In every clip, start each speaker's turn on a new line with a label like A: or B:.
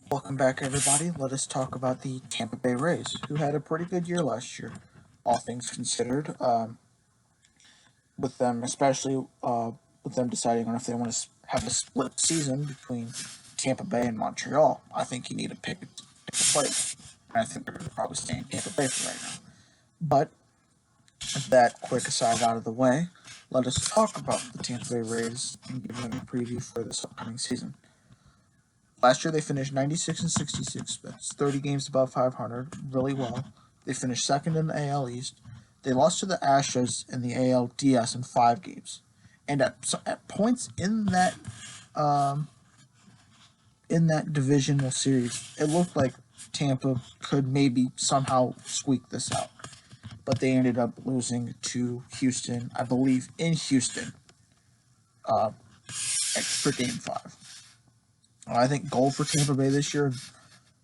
A: Welcome back, everybody. Let us talk about the Tampa Bay Rays, who had a pretty good year last year, all things considered. With them, especially with them deciding on if they want to have a split season between Tampa Bay and Montreal. I think you need to pick a place. And I think they're going to probably stay in Tampa Bay for right now. But with that quick aside out of the way, let us talk about the Tampa Bay Rays and give them a preview for this upcoming season. Last year they finished 96 and 66. That's 30 games above 500. Really well. They finished second in the AL East. They lost to the Astros in the ALDS in 5 games. And at points um, in that divisional series, it looked like Tampa could maybe somehow squeak this out. But they ended up losing to Houston, I believe, in Houston uh, for Game 5. I think goal for Tampa Bay this year,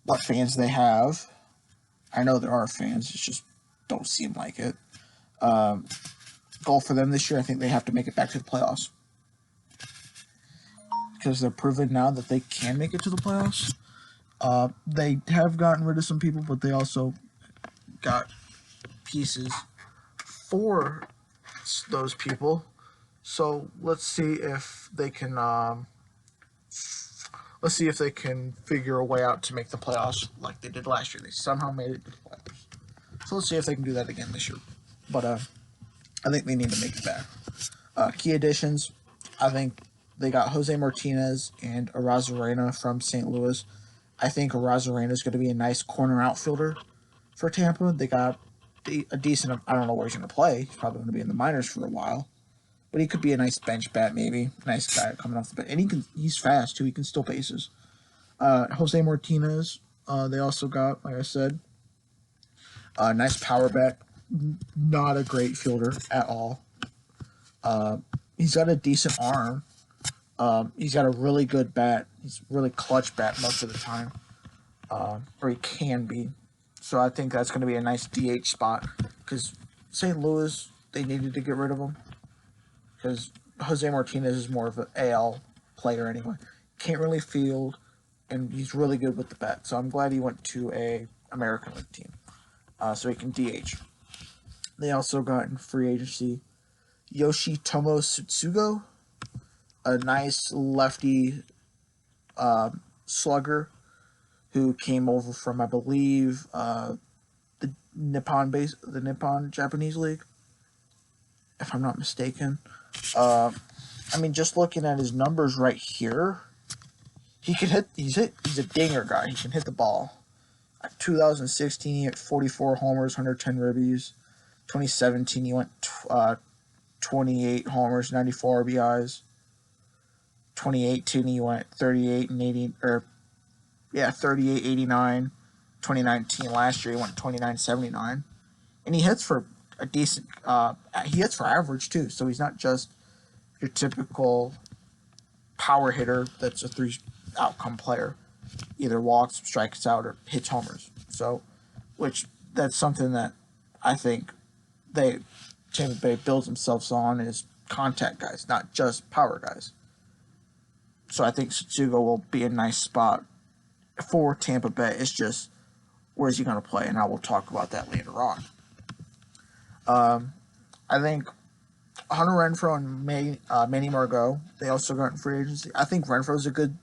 A: what fans they have. I know there are fans, it just don't seem like it. Um, Goal for them this year, I think they have to make it back to the playoffs because they're proven now that they can make it to the playoffs. They have gotten rid of some people, but they also got pieces for those people. So let's see if they can. Let's see if they can figure a way out to make the playoffs like they did last year. They somehow made it to the playoffs. So let's see if they can do that again this year. But I think they need to make it back. Key additions, I think they got Jose Martinez and Arozarena from St. Louis. I think Arozarena is going to be a nice corner outfielder for Tampa. They got a decent. I don't know where he's going to play. He's probably going to be in the minors for a while, but he could be a nice bench bat, maybe nice guy coming off the bench. And he's fast too. He can steal bases. Jose Martinez. They also got, like I said, a nice power bat. Not a great fielder at all. He's got a decent arm. He's got a really good bat. He's really clutch bat most of the time, or he can be. So I think that's going to be a nice DH spot because St. Louis, they needed to get rid of him because Jose Martinez is more of an AL player anyway. Can't really field, and he's really good with the bat. So I'm glad he went to a American League team, so he can DH. They also got in free agency Yoshitomo Tsutsugo, a nice lefty slugger who came over from, I believe, the Nippon Japanese League, if I'm not mistaken. Uh, I mean, just looking at his numbers right here, he can hit. He's a dinger guy. He can hit the ball. 2016, he hit 44 homers, 110 ribbies. 2017, he went 28 homers, 94 RBIs. 2018, he went 38 and 80, or yeah, 38, 89. 2019, last year, he went 29, 79. And he hits for a decent, he hits for average too. So he's not just your typical power hitter that's a three outcome player. Either walks, strikes out, or hits homers. So, which that's something that I think they Tampa Bay builds themselves on is contact guys, not just power guys. So I think Satsugo will be a nice spot for Tampa Bay. It's just where's he going to play, and I will talk about that later on. I think Hunter Renfro and Manny Margot, they also got in free agency. I think Renfro's a good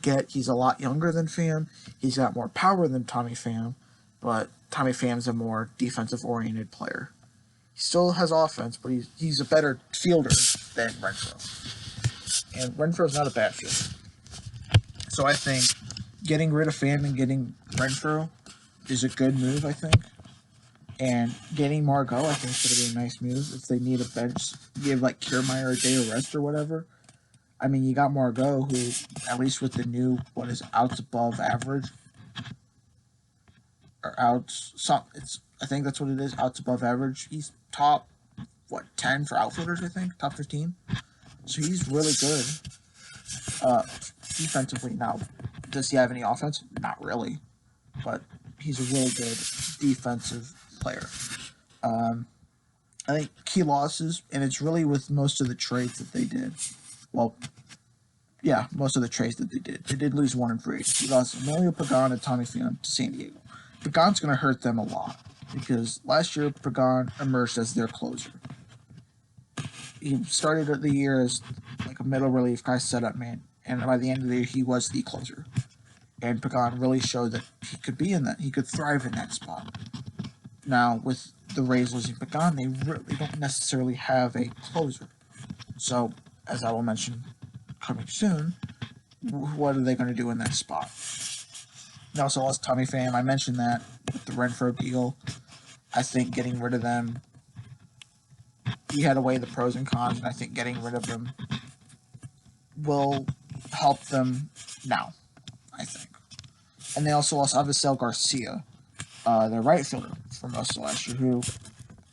A: get. He's a lot younger than Pham. He's got more power than Tommy Pham, but Tommy Pham's a more defensive oriented player. He still has offense, but he's a better fielder than Renfro. And Renfro's not a bad fielder. So I think getting rid of Pham and getting Renfro is a good move, I think. And getting Margot, I think, is going to be a nice move. If they need a bench, give like Kiermaier a day of rest or whatever. I mean, you got Margot, who, at least with the new, what is outs above average, or outs, I think that's what it is, outs above average. He's top, 10 for outfielders, I think, top 15. So he's really good defensively. Now, does he have any offense? Not really. But he's a really good defensive player. I think key losses, and it's really with most of the trades that they did. Well, yeah, most of the trades that they did. They did lose one in free agency. They lost Emilio Pagan and Tommy Pham to San Diego. Pagan's going to hurt them a lot because last year Pagan emerged as their closer. He started the year as like a middle relief guy, setup man, and by the end of the year, he was the closer. And Pagan really showed that he could be in that. He could thrive in that spot. Now, with the Rays losing Pagan, they really don't necessarily have a closer. So, as I will mention coming soon, what are they going to do in that spot? They also lost Tommy Pham. I mentioned that with the Renfroe deal. I think getting rid of them, he had to weigh the pros and cons, and I think getting rid of them will help them now, I think. And they also lost Avisail Garcia, their right fielder for most of last year, who,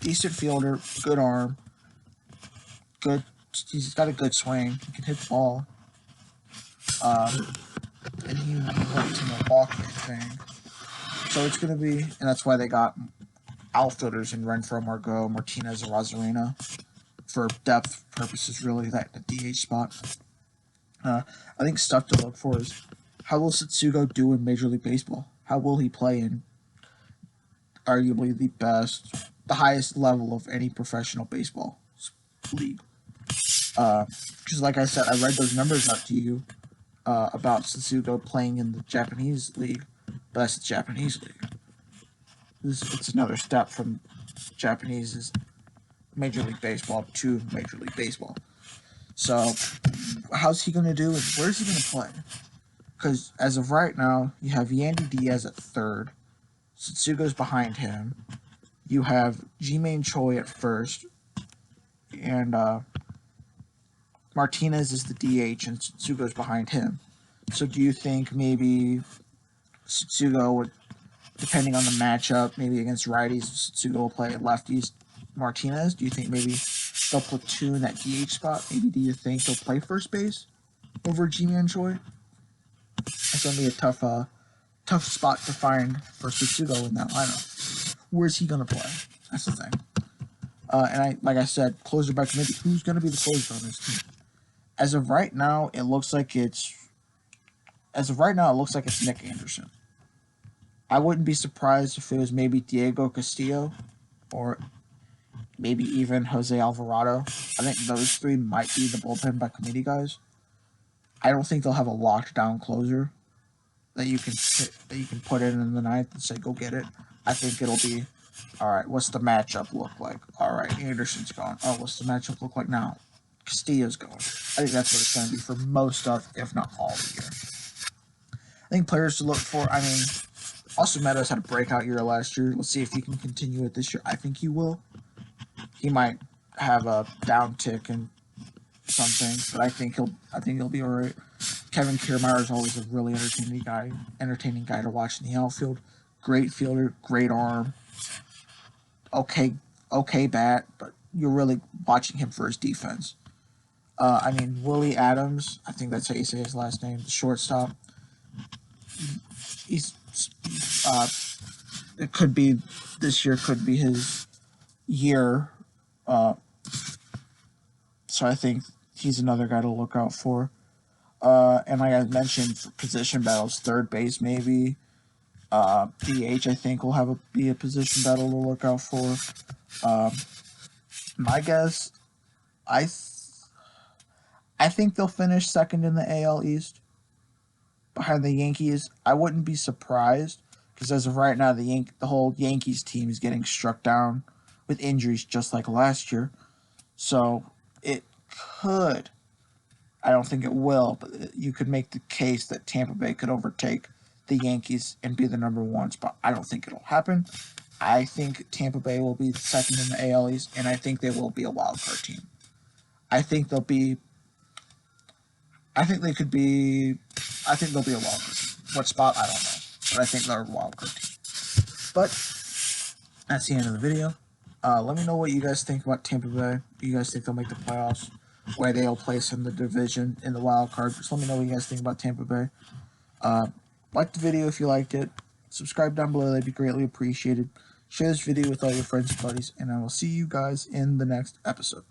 A: decent fielder, good arm, good. He's got a good swing. He can hit the ball. And he went to Milwaukee, I think. So it's going to be, and that's why they got outfielders in Renfroe, Margot, Martinez, and Rosarina for depth purposes, really, that the DH spot. I think stuff to look for is how will Setsugo do in Major League Baseball? How will he play in arguably the highest level of any professional baseball league? Because like I said, I read those numbers out to you about Setsugo playing in the Japanese league, but that's the Japanese league. It's another step from Japanese Major League Baseball to Major League Baseball. So, how's he going to do, and where's he going to play? Because as of right now, you have Yandy Diaz at third, Setsugo's behind him, you have Ji-Man Choi at first, and Martinez is the DH, and Setsugo's behind him. So do you think maybe Setsugo would, depending on the matchup, maybe against righties, Setsugo will play lefties Martinez? Do you think maybe they'll platoon that DH spot? Maybe do you think they'll play first base over Ji-Man Choi? It's going to be a tough spot to find for Setsugo in that lineup. Where's he going to play? That's the thing. Like I said, closer by committee. Who's going to be the closer on this team? As of right now, it looks like it's Nick Anderson. I wouldn't be surprised if it was maybe Diego Castillo or maybe even Jose Alvarado. I think those three might be the bullpen by committee guys. I don't think they'll have a locked down closer that you can put in the ninth and say go get it. I think it'll be, all right, what's the matchup look like? All right, Anderson's gone. Oh, what's the matchup look like now? Castillo's going. I think that's what it's going to be for most of, if not all, of the year. I think players to look for, I mean, Austin Meadows had a breakout year last year. Let's see if he can continue it this year. I think he will. He might have a down tick and something, but I think he'll be alright. Kevin Kiermaier is always a really entertaining guy to watch in the outfield. Great fielder, great arm. Okay bat, but you're really watching him for his defense. I mean, Willie Adams, I think that's how you say his last name, the shortstop. It could be, this year could be his year. So I think he's another guy to look out for. And like I mentioned, for position battles, third base maybe. DH, I think, will be a position battle to look out for. My guess, I think they'll finish second in the AL East behind the Yankees. I wouldn't be surprised because as of right now, the whole Yankees team is getting struck down with injuries just like last year. So it could, I don't think it will, but you could make the case that Tampa Bay could overtake the Yankees and be the number one spot. I don't think it'll happen. I think Tampa Bay will be second in the AL East, and I think they will be a wild card team. I think they'll be a wild card team. What spot, I don't know. But I think they're a wild card team. But that's the end of the video. Let me know what you guys think about Tampa Bay. Do you guys think they'll make the playoffs? Where they'll place in the division, in the wild card. Just let me know what you guys think about Tampa Bay. Like the video if you liked it. Subscribe down below. That'd be greatly appreciated. Share this video with all your friends and buddies. And I will see you guys in the next episode.